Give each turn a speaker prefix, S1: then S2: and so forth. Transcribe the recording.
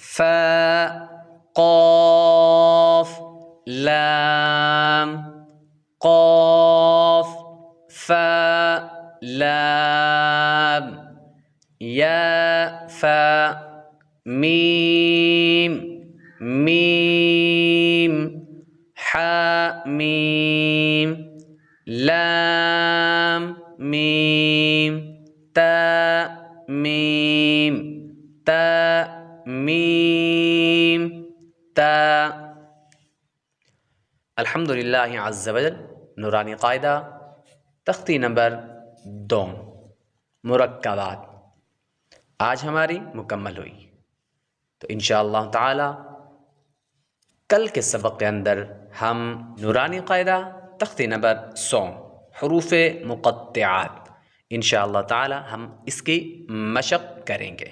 S1: फा, क़ाफ़, लाम, क़ाफ़, फा, लाम, या, फा, मीम, मीम, हा, मीम, लाम, मीम, ता, मीम, ता, मीम, ता। अल्हम्दुलिल्लाह अज़्ज़ वजल। नूरानी क़ायदा तख्ती नंबर 2 मुरक्कबात आज हमारी मुकम्मल हुई। तो इंशाअल्लाह ताला कल के सबक के अंदर हम नूरानी क़ायदा तख्ती नंबर 100 हुरूफ़े मुक़त्तिआत इंशाअल्लाह ताला हम इसकी मशक़ करेंगे।